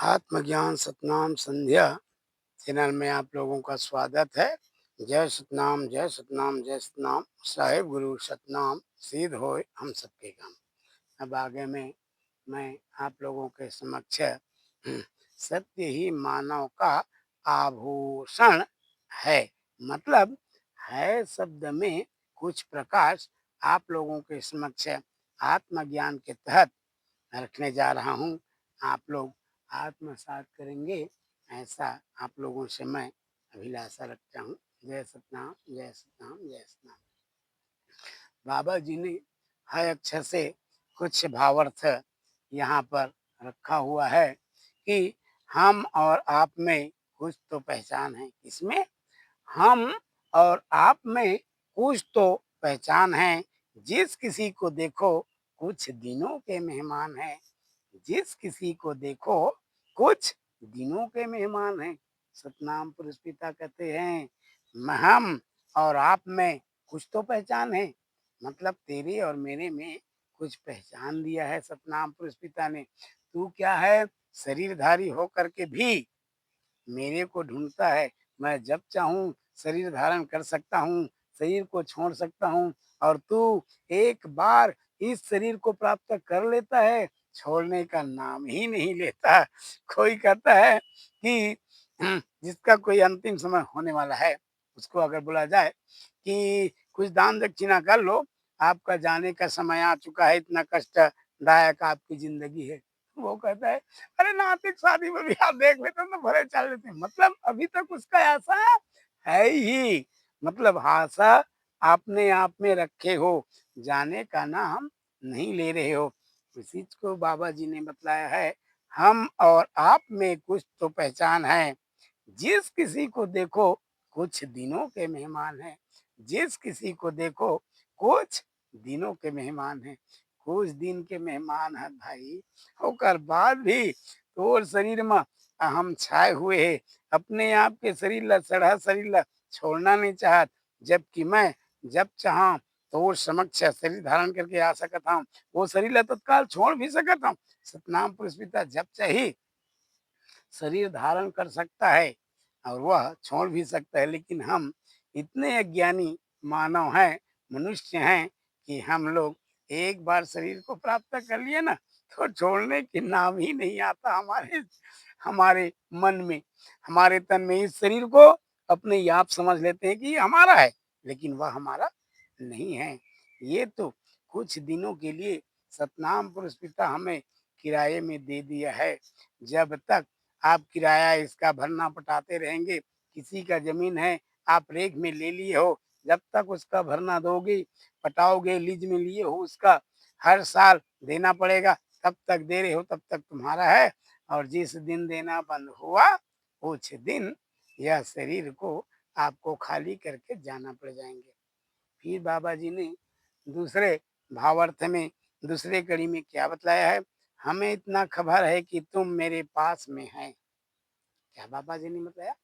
आत्मज्ञान सतनाम संध्या चैनल में आप लोगों का स्वागत है। जय सतनाम, जय सतनाम, जय सतनाम। साहिब गुरु सतनाम, सिद्ध होए हम सबके काम। अब आगे में मैं आप लोगों के समक्ष सत्य ही मानव का आभूषण है। मतलब है शब्द में कुछ प्रकाश आप लोगों के समक्ष आत्मज्ञान के तहत रखने जा रहा हूँ। आप लोग आत्मसात करेंगे, ऐसा आप लोगों से मैं अभिलाषा रखता हूँ। जय सतनाम, जय सतनाम, जय सतनाम। बाबा जी ने हर अक्षर से कुछ भावार्थ यहाँ पर रखा हुआ है कि हम और आप में कुछ तो पहचान है। इसमें हम और आप में कुछ तो पहचान है। जिस किसी को देखो कुछ दिनों के मेहमान हैं। जिस किसी को देखो कुछ दिनों के मेहमान हैं। सतनाम पुरुष पिता कहते हैं हम और आप में कुछ तो पहचान है। मतलब तेरे और मेरे में कुछ पहचान दिया है सतनाम पुरुष पिता ने। तू क्या है, शरीरधारी होकर के भी मेरे को ढूंढता है। मैं जब चाहूँ शरीर धारण कर सकता हूँ, शरीर को छोड़ सकता हूँ, और तू एक बार इस शरीर को प्राप्त कर लेता है, छोड़ने का नाम ही नहीं लेता। कोई कहता है कि जिसका कोई अंतिम समय होने वाला है, उसको अगर बोला जाए कि कुछ दान दक्षिणा कर लो, आपका जाने का समय आ चुका है, इतना कष्टदायक आपकी जिंदगी है। वो कहता है अरे नातिक शादी में भी आप देख लेते तो भले चल लेते हैं। मतलब अभी तक उसका आशा है ही। मतलब आशा आपने आप में रखे हो, जाने का नाम नहीं ले रहे हो। इसी को बाबा जी ने बतलाया है, हम और आप में कुछ तो पहचान है। जिस किसी को देखो कुछ दिनों के मेहमान हैं। जिस किसी को देखो कुछ दिनों के मेहमान हैं। कुछ दिन के मेहमान है भाई, होकर बाद भी तोर शरीर में हम छाए हुए है। अपने आप के शरीर ला सड़ा शरीर ला छोड़ना नहीं चाहत। जबकि मैं जब चाहा तोर समक्ष शरीर धारण करके आ सकता हूँ। वो शरीर ला तत्काल छोड़ भी सकता हूँ। सतनाम पुरुष पिता जब चाहे शरीर धारण कर सकता है और वह छोड़ भी सकता है। लेकिन हम इतने अज्ञानी मानव हैं, मनुष्य हैं कि हम लोग एक बार शरीर को प्राप्त कर लिए ना, तो छोड़ने के नाम ही नहीं आता हमारे हमारे मन में, हमारे तन में। इस शरीर को अपने ही आप समझ लेते हैं कि ये हमारा है, लेकिन वह हमारा नहीं है। ये तो कुछ दिनों के लिए सतनाम पुरुष पिता हमें किराए में दे दिया है। जब तक आप किराया इसका भरना पटाते रहेंगे, किसी का जमीन है आप रेख में ले लिए हो, जब तक उसका भरना दोगे, पटाओगे, लीज में लिए हो, उसका हर साल देना पड़ेगा। तब तक दे रहे हो तब तक तुम्हारा है। और जिस दिन देना बंद हुआ कुछ दिन यह शरीर को आपको खाली करके जाना पड़ जाएंगे। फिर बाबा जी ने दूसरे भावार्थ में दूसरे कड़ी में क्या बतलाया है, हमें इतना खबर है कि तुम मेरे पास में है। क्या बाबा जी ने बताया,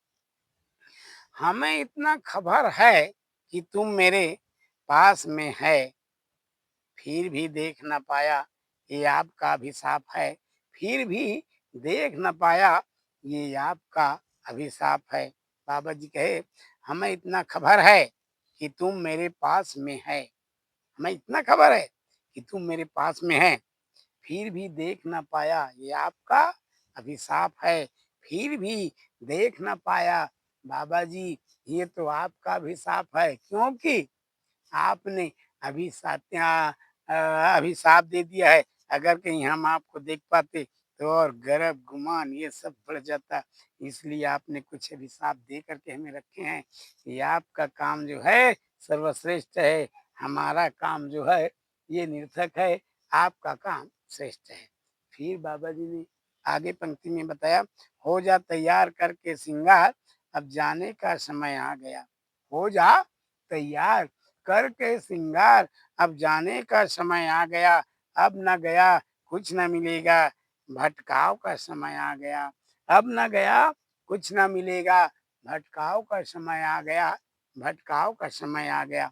हमें इतना खबर है कि तुम मेरे पास में है, फिर भी देख न पाया, ये आपका अभिशाप है। फिर भी देख न पाया, ये आपका अभिशाप है। बाबा जी कहे हमें इतना खबर है कि तुम मेरे पास में है। हमें इतना खबर है कि तुम मेरे पास में है, फिर भी देख ना पाया, ये आपका अभिशाप है। फिर भी देख ना पाया, बाबा जी ये तो आपका अभिशाप है। क्योंकि आपने अभी अभिशाप दे दिया है। अगर कहीं हम आपको देख पाते तो और गर्व गुमान ये सब बढ़ जाता। इसलिए आपने कुछ अभिशाप दे करके हमें रखे हैं। ये आपका काम जो है सर्वश्रेष्ठ है, हमारा काम जो है ये निर्थक है, आपका काम श्रेष्ठ है। फिर बाबा जी ने आगे पंक्ति में बताया, हो जा तैयार करके श्रृंगार, अब जाने का समय आ गया। हो जा तैयार करके श्रृंगार, अब जाने का समय आ गया। अब न गया कुछ न मिलेगा, भटकाव का समय आ गया। अब न गया कुछ न मिलेगा, भटकाव का समय आ गया। भटकाव का समय आ गया।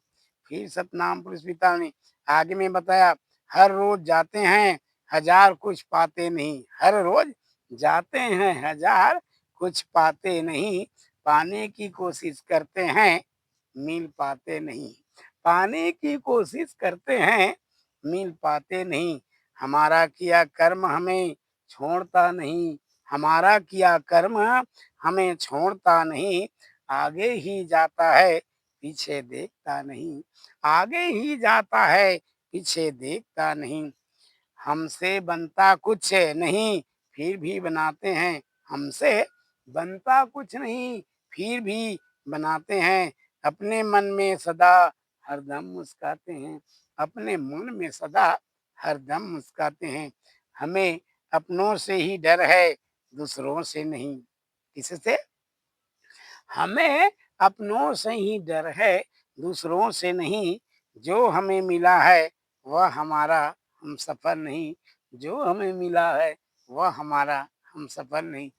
फिर सतनाम पुरुष पिता ने आगे में बताया, हर रोज जाते हैं हजार कुछ पाते नहीं। हर रोज जाते हैं हजार, कुछ पाते नहीं, पाने की कोशिश करते हैं, मिल पाते नहीं। पाने की कोशिश करते हैं, मिल पाते नहीं। हमारा किया कर्म हमें छोड़ता नहीं, हमारा किया कर्म हमें छोड़ता नहीं। आगे ही जाता है, पीछे देखता नहीं। आगे ही जाता है, पीछे देखता नहीं। हमसे बनता कुछ नहीं, फिर भी बनाते हैं। हमसे बनता कुछ नहीं, फिर भी बनाते हैं। अपने मन में सदा हरदम मुस्काते हैं। अपने मन में सदा हरदम मुस्काते हैं। हमें अपनों से ही डर है, दूसरों से नहीं। किससे? हमें अपनों से ही डर है, दूसरों से नहीं। जो हमें मिला है वह हमारा हमसफ़र नहीं। जो हमें मिला है वह हमारा हमसफ़र नहीं।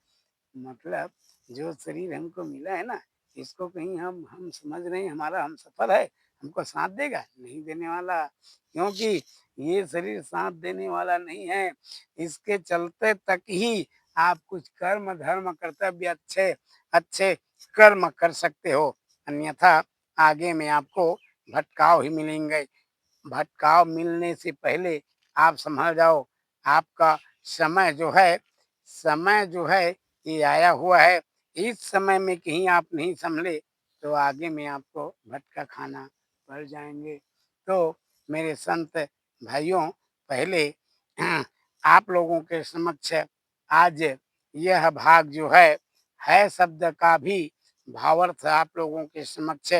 मतलब जो शरीर हमको मिला है ना, इसको कहीं हम समझ रहे हैं हमारा हमसफ़र है, हमको साथ देगा? नहीं देने वाला। क्योंकि ये शरीर साथ देने वाला नहीं है। इसके चलते तक ही आप कुछ कर्म, धर्म, कर्तव्य अच्छे अच्छे कर्म कर सकते हो। अन्यथा आगे में आपको भटकाव ही मिलेंगे। भटकाव मिलने से पहले आप संभल जाओ। आपका समय जो है समय जो है ये आया हुआ है। इस समय में कहीं आप नहीं संभले तो आगे में आपको भटका खाना पड़ जाएँगे। तो मेरे संत भाइयों, पहले आप लोगों के समक्ष आज यह भाग जो है शब्द का भी भावार्थ आप लोगों के समक्ष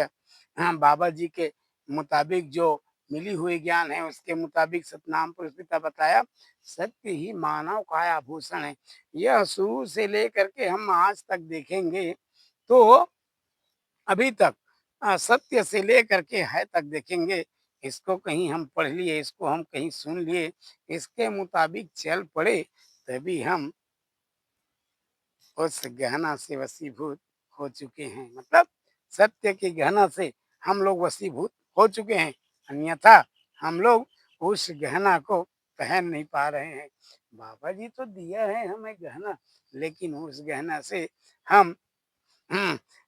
बाबा जी के मुताबिक जो मिली हुई ज्ञान है उसके मुताबिक सतनाम पुरुष पिता बताया। सत्य ही मानव का आभूषण है। यह शुरू से लेकर के हम आज तक देखेंगे तो अभी तक सत्य से लेकर के है तक देखेंगे। इसको कहीं हम पढ़ लिए, इसको हम कहीं सुन लिए, इसके मुताबिक चल पड़े, तभी हम उस गहना से वशीभूत हो चुके हैं। मतलब सत्य की गहना से हम लोग वशीभूत हो चुके हैं। अन्यथा हम लोग उस गहना को पहन नहीं पा रहे हैं। बाबा जी तो दिया है हमें गहना, लेकिन उस गहना से हम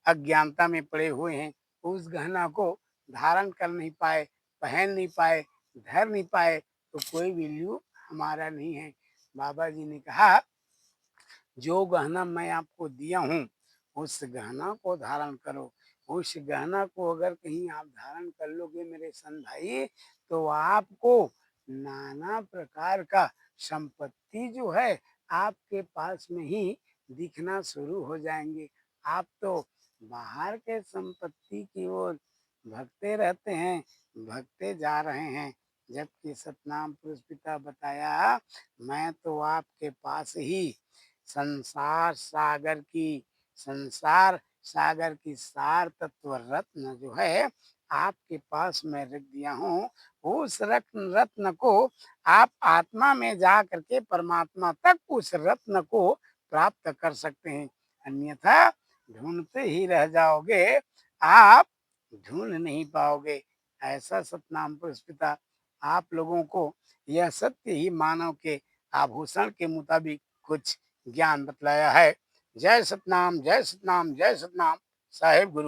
अज्ञानता में पड़े हुए हैं। उस गहना को धारण कर नहीं पाए, पहन नहीं पाए, धर नहीं पाए, तो कोई वैल्यू हमारा नहीं है। बाबा जी ने कहा, जो गहना मैं आपको दिया हूँ, उस गहना को धारण करो। उस गहना को अगर कहीं आप धारण कर लोगे मेरे संत भाई, तो आपको नाना प्रकार का संपत्ति जो है आपके पास में ही दिखना शुरू हो जाएंगे। आप तो बाहर के संपत्ति की ओर भगते रहते हैं, भगते जा रहे हैं। जबकि सतनाम पुरुष पिता बताया, मैं तो आपके पास ही संसार सागर की सार तत्व रत्न जो है आपके पास मैं रख दिया हूँ। उस रत्न रत्न को आप आत्मा में जा करके परमात्मा तक उस रत्न को प्राप्त कर सकते हैं। अन्यथा ढूंढते ही रह जाओगे, आप ढूंढ नहीं पाओगे। ऐसा सतनाम पुरुष पिता आप लोगों को यह सत्य ही मानव के आभूषण के मुताबिक कुछ ज्ञान बतलाया है। जय सतनाम, जय सतनाम, जय सतनाम। साहेब गुरु